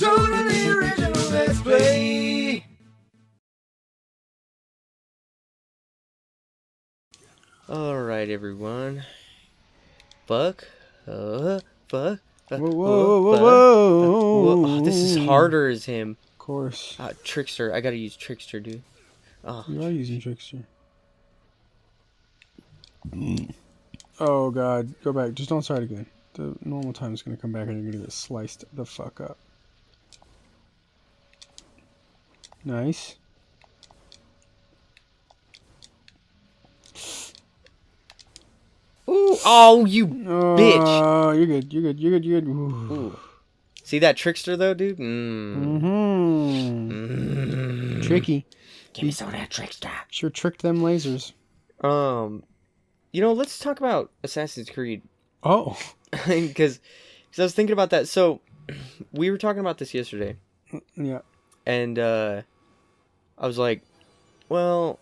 totally original Let's Play. Alright, everyone. Fuck. Fuck. Whoa, whoa, whoa, whoa, whoa. Oh, this is harder as him. Of course. Trickster. I gotta use Trickster, dude. Oh, You are using Trickster. Oh, God. Go back. Just don't start again. The normal time is going to come back and you're going to get sliced the fuck up. Nice. Ooh. Oh, you bitch. Oh, you're good. You're good. You're good. You're good. Ooh. Ooh. See that Trickster, though, dude? Tricky. Give me some of that Trickster. Sure tricked them lasers. You know, let's talk about Assassin's Creed. Oh. Because I was thinking about that. So, we were talking about this yesterday. Yeah. And, I was like, well,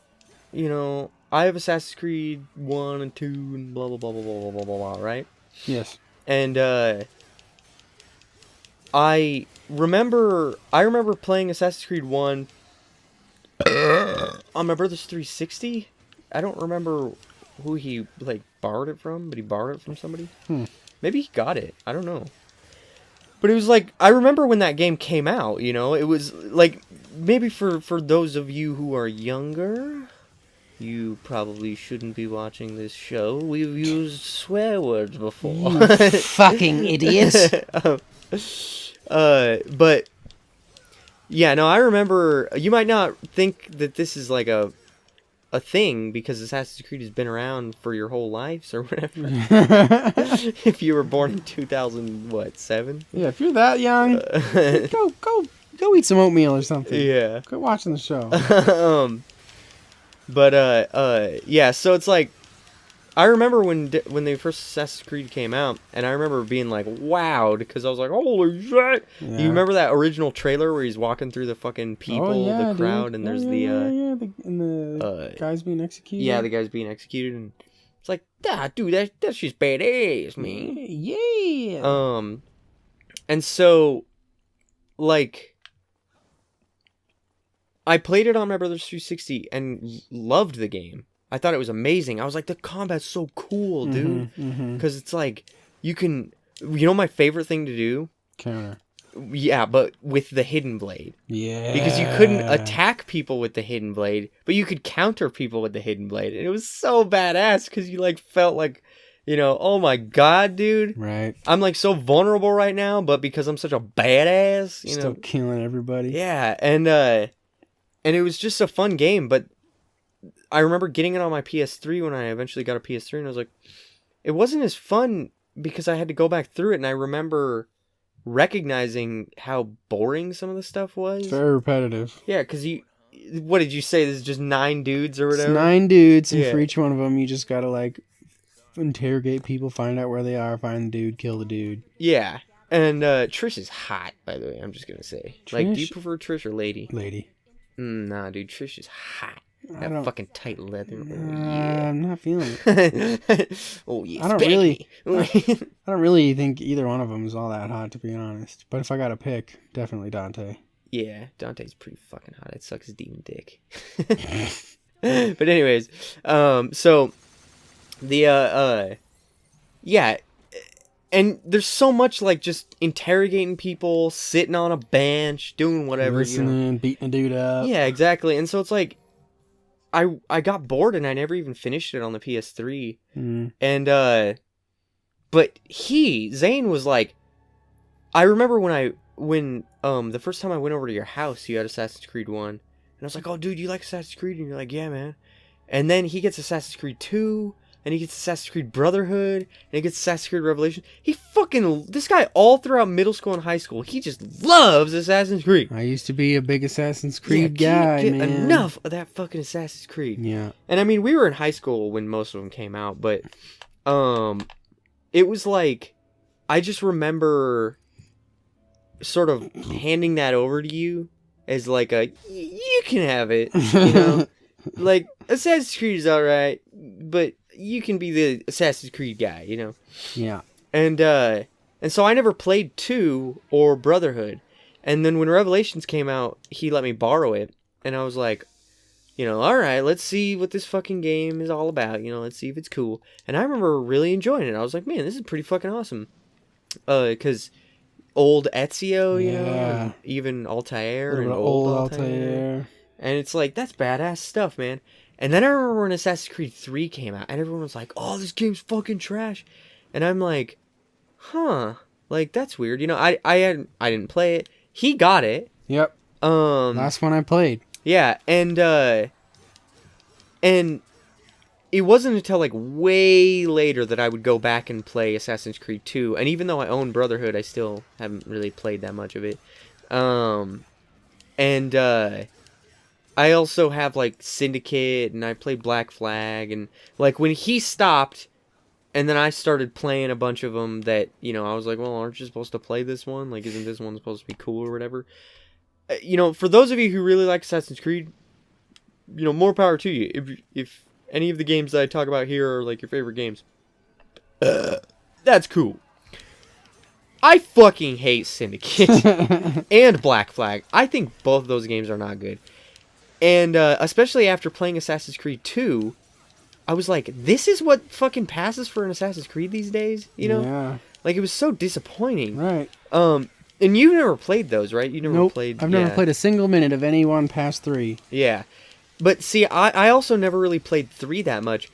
you know, I have Assassin's Creed 1 and 2 and blah, blah, blah, blah, blah, blah, blah, blah, right? Yes. And, I remember playing Assassin's Creed 1 on my brother's 360. I don't remember who he, like, borrowed it from, but he borrowed it from somebody. Maybe he got it. I don't know. But it was like, I remember when that game came out, you know? It was, like, maybe for those of you who are younger, you probably shouldn't be watching this show. We've used swear words before. You fucking idiots. But yeah, no, I remember. You might not think that this is like a thing because Assassin's Creed has been around for your whole lives or whatever. If you were born in 2007. Yeah, if you're that young, go eat some oatmeal or something. Yeah. Quit watching the show. Yeah. So it's like, I remember when the first Assassin's Creed came out, and I remember being like, wowed, because I was like, holy shit! Yeah. You remember that original trailer where he's walking through the fucking people, the crowd, dude. and there's the guys being executed? Yeah, the guys being executed, and it's like, dude, that's just badass, man. Yeah. And so, like, I played it on my brother's 360 and loved the game. I thought it was amazing. I was like, the combat's so cool, dude. Because it's like, you can... You know my favorite thing to do? Counter. Yeah, but with the hidden blade. Yeah. Because you couldn't attack people with the hidden blade, but you could counter people with the hidden blade. And it was so badass, because you, like, felt like, you know, oh my god, dude. Right. I'm, like, so vulnerable right now, but because I'm such a badass, you Still know... killing everybody. Yeah, and it was just a fun game, but... I remember getting it on my PS3 when I eventually got a PS3, and I was like, it wasn't as fun because I had to go back through it, and I remember recognizing how boring some of the stuff was. It's very repetitive. Yeah, because what did you say? This is just 9 dudes or whatever? It's 9 dudes, and Yeah. for each one of them, you just gotta, like, interrogate people, find out where they are, find the dude, kill the dude. Yeah, and Trish is hot, by the way, I'm just gonna say. Trish? Like, do you prefer Trish or Lady? Lady. Nah, dude, Trish is hot. That fucking tight leather. I'm not feeling it. Oh, yes, I don't baby. I don't really think either one of them is all that hot, to be honest. But if I got to pick, definitely Dante. Yeah, Dante's pretty fucking hot. It sucks his demon dick. But anyways, so the yeah, and there's so much like just interrogating people, sitting on a bench, doing whatever, listening, beating a dude up. Yeah, exactly. And so it's like I got bored and I never even finished it on the PS3. And but Zane was like, I remember when the first time I went over to your house, you had Assassin's Creed 1, and I was like, oh dude, you like Assassin's Creed? And you're like, yeah, man. And then he gets Assassin's Creed 2, and he gets Assassin's Creed Brotherhood, and he gets Assassin's Creed Revelation. This guy all throughout middle school and high school, he just loves Assassin's Creed. I used to be a big Assassin's Creed guy, can't man. get enough of that fucking Assassin's Creed. Yeah. And I mean, we were in high school when most of them came out, but it was like, I just remember sort of handing that over to you as like you can have it, you know? Like, Assassin's Creed is alright, but you can be the Assassin's Creed guy, you know? Yeah. And so I never played 2 or Brotherhood. And then when Revelations came out, he let me borrow it. And I was like, all right, let's see what this fucking game is all about. Let's see if it's cool. And I remember really enjoying it. I was like, man, this is pretty fucking awesome. Because old Ezio, and even Altair and old Altair. And it's like, that's badass stuff, man. And then I remember when Assassin's Creed 3 came out, and everyone was like, oh, this game's fucking trash. And I'm like, huh, like, that's weird. I didn't play it. He got it. Yep. Last one I played. Yeah, and it wasn't until, like, way later that I would go back and play Assassin's Creed 2. And even though I own Brotherhood, I still haven't really played that much of it. I also have, like, Syndicate, and I played Black Flag, and, like, when he stopped, and then I started playing a bunch of them that, I was like, well, aren't you supposed to play this one? Like, isn't this one supposed to be cool or whatever? For those of you who really like Assassin's Creed, more power to you. If any of the games that I talk about here are, like, your favorite games, that's cool. I fucking hate Syndicate and Black Flag. I think both of those games are not good. And especially after playing Assassin's Creed 2, I was like, this is what fucking passes for an Assassin's Creed these days, Yeah. Like, it was so disappointing. Right. And you've never played those, right? You never played... I've never played a single minute of any one past 3. Yeah. But see, I also never really played 3 that much.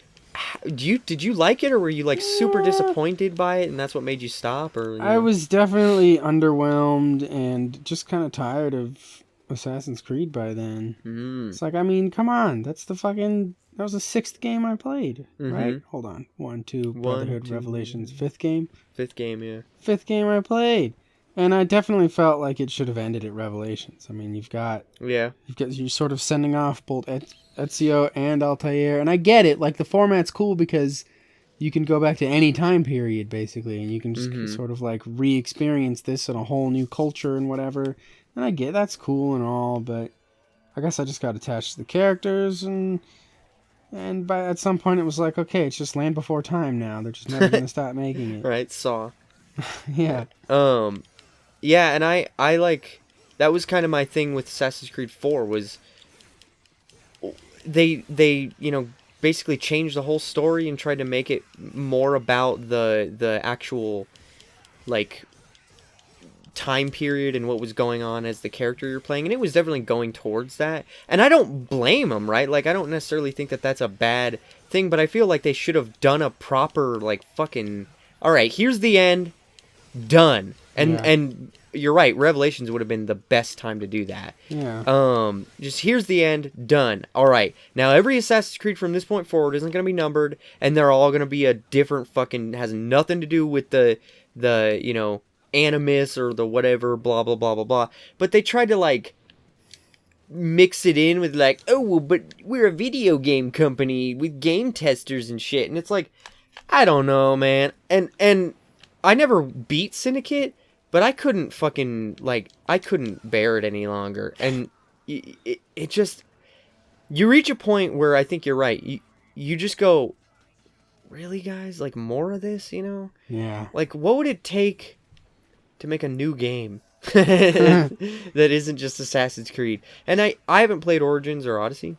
Did you like it, or were you, like, super disappointed by it, and that's what made you stop? Or I was definitely underwhelmed and just kind of tired of Assassin's Creed by then. It's like, I mean, come on, that was the 6th game I played, right? Hold on, 1, 2, Brotherhood, Revelations, 5th game. 5th game, yeah. 5th game I played, and I definitely felt like it should have ended at Revelations. I mean, you're sort of sending off both Ezio and Altair, and I get it. Like, the format's cool because you can go back to any time period basically, and you can just sort of like re-experience this in a whole new culture and whatever. And I get that's cool and all, but I guess I just got attached to the characters, and at some point it was like, okay, it's just Land Before Time now. They're just never going to stop making it. Right, Saw. Yeah. Yeah, and I like, that was kind of my thing with Assassin's Creed 4 was they basically changed the whole story and tried to make it more about the actual, like, time period and what was going on as the character you're playing, and it was definitely going towards that, and I don't blame them, right? Like, I don't necessarily think that that's a bad thing, but I feel like they should have done a proper, like, fucking, alright, here's the end, done. And you're right, Revelations would have been the best time to do that. Yeah. Just here's the end, done. Alright, now every Assassin's Creed from this point forward isn't going to be numbered, and they're all going to be a different fucking, has nothing to do with the animus or the whatever, blah blah blah blah blah. But they tried to, like, mix it in with, like, oh well, but we're a video game company with game testers and shit, and it's like, I don't know, man. And I never beat Syndicate, but I couldn't fucking, like, I couldn't bear it any longer. And it just, you reach a point where I think you're right. You just go, really, guys? Like, more of this, Yeah. Like, what would it take to make a new game that isn't just Assassin's Creed? And I haven't played Origins or Odyssey.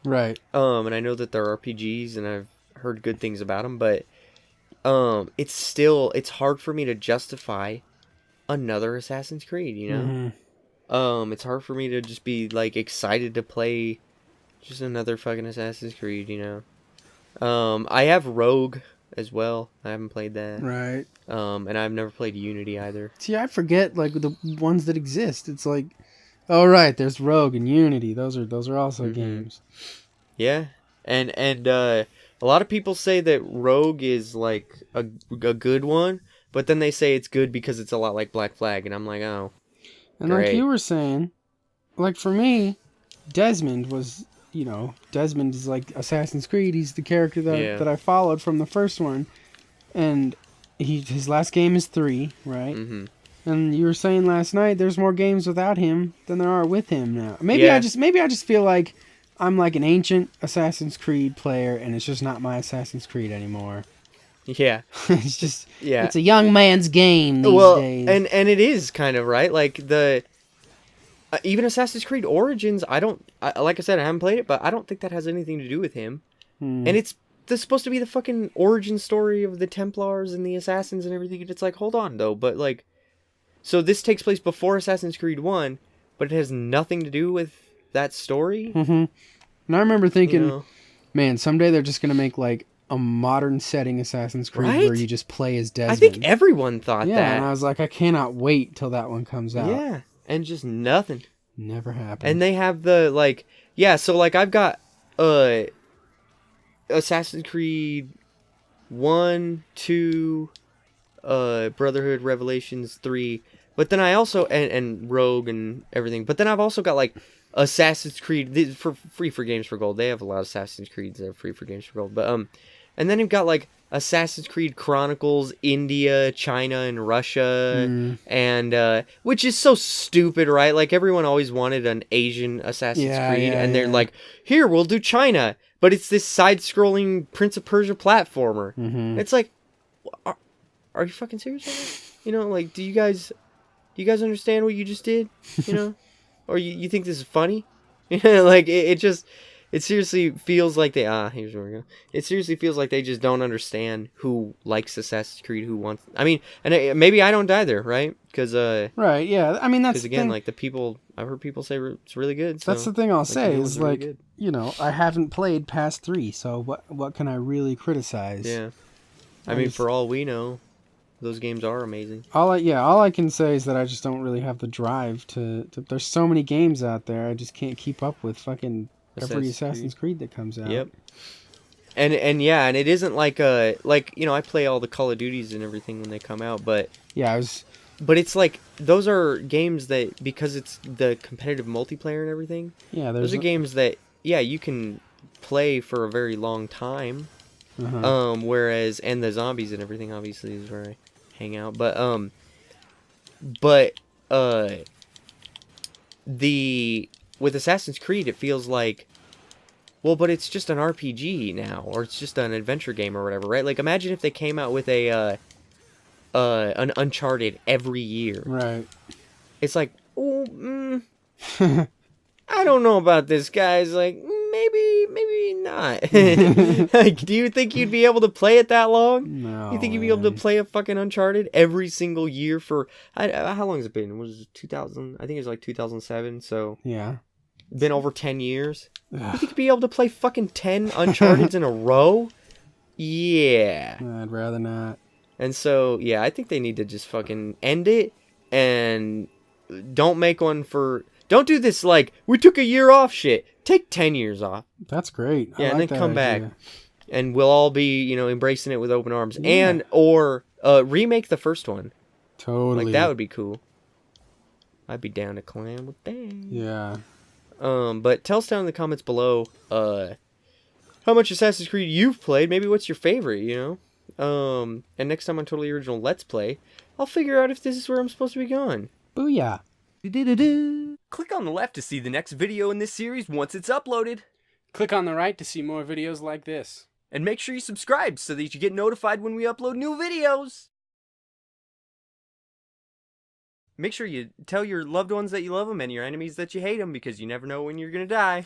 Right. And I know that they're RPGs, and I've heard good things about them, but it's hard for me to justify another Assassin's Creed, It's hard for me to just be, like, excited to play just another fucking Assassin's Creed, I have Rogue as well. I haven't played that. Right. And I've never played Unity either. See, I forget, like, the ones that exist. It's like, oh right, there's Rogue and Unity. Those are also games. Yeah. And a lot of people say that Rogue is, like, a good one, but then they say it's good because it's a lot like Black Flag, and I'm like, oh, and great. Like you were saying, like, for me, Desmond was, Desmond is like Assassin's Creed. He's the character that I followed from the first one, and his last game is 3, right? Mm-hmm. And you were saying last night there's more games without him than there are with him now. Maybe I just feel like I'm like an ancient Assassin's Creed player, and it's just not my Assassin's Creed anymore. Yeah. It's just, it's a young man's game these days. And it is kind of, right? Like, Even Assassin's Creed Origins, like I said, I haven't played it, but I don't think that has anything to do with him. And it's supposed to be the fucking origin story of the Templars and the Assassins and everything. And it's like, hold on, though. But, like, so this takes place before Assassin's Creed 1, but it has nothing to do with that story. And I remember thinking, man, someday they're just going to make, like, a modern setting Assassin's Creed where you just play as Desmond. I think everyone thought that. Yeah, and I was like, I cannot wait till that one comes out. Yeah, and just nothing. Never happened. And they have the, like, so, like, I've got Assassin's Creed 1, 2, Brotherhood, Revelations 3, but then I also, and Rogue and everything, but then I've also got, like, Assassin's Creed, for free for Games for Gold. They have a lot of Assassin's Creeds that are free for Games for Gold, but, and then you've got, like, Assassin's Creed Chronicles, India, China, and Russia, and, which is so stupid, right? Like, everyone always wanted an Asian Assassin's Creed, and they're like, here, we'll do China, but it's this side-scrolling Prince of Persia platformer. It's like, are you fucking serious right now? You know, like, do you guys understand what you just did? You know? Or you think this is funny? You know, like, it seriously feels like they, here's where we go. It seriously feels like they just don't understand who likes Assassin's Creed, who wants, I mean, and maybe I don't either, right? Because, right, yeah, I mean, that's because again, like, I've heard people say it's really good. So, that's the thing I'll say is, like, really, you know, I haven't played past 3, so what can I really criticize? Yeah. I mean, for all we know, those games are amazing. All I can say is that I just don't really have the drive to there's so many games out there, I just can't keep up with fucking every Assassin's Creed that comes out. Yep. And yeah, and it isn't like you know, I play all the Call of Duties and everything when they come out, but yeah, but it's like those are games that, because it's the competitive multiplayer and everything. Yeah, those are games that you can play for a very long time. Whereas, and the zombies and everything obviously is where I hang out, but with Assassin's Creed, it feels like, well, but it's just an RPG now, or it's just an adventure game or whatever, right? Like, imagine if they came out with an Uncharted every year. Right. It's like, I don't know about this, guys. Like, maybe not. Like, do you think you'd be able to play it that long? No. You think you'd be able to play a fucking Uncharted every single year for, how long has it been? Was it 2000? I think it was like 2007. So yeah, been over 10 years. You think you'd be able to play fucking 10 Uncharteds in a row? Yeah. I'd rather not. And so, yeah, I think they need to just fucking end it, and don't make one for, don't do this, like, we took a year off shit. Take 10 years off. That's great. Yeah, and then come back. And we'll all be, you know, embracing it with open arms. Yeah. And, or, remake the first one. Totally. Like, that would be cool. I'd be down to clam with that. Yeah. But tell us down in the comments below, how much Assassin's Creed you've played. Maybe what's your favorite, you know? And next time on Totally Original Let's Play, I'll figure out if this is where I'm supposed to be going. Booyah. Click on the left to see the next video in this series once it's uploaded. Click on the right to see more videos like this. And make sure you subscribe so that you get notified when we upload new videos. Make sure you tell your loved ones that you love them and your enemies that you hate them, because you never know when you're gonna die.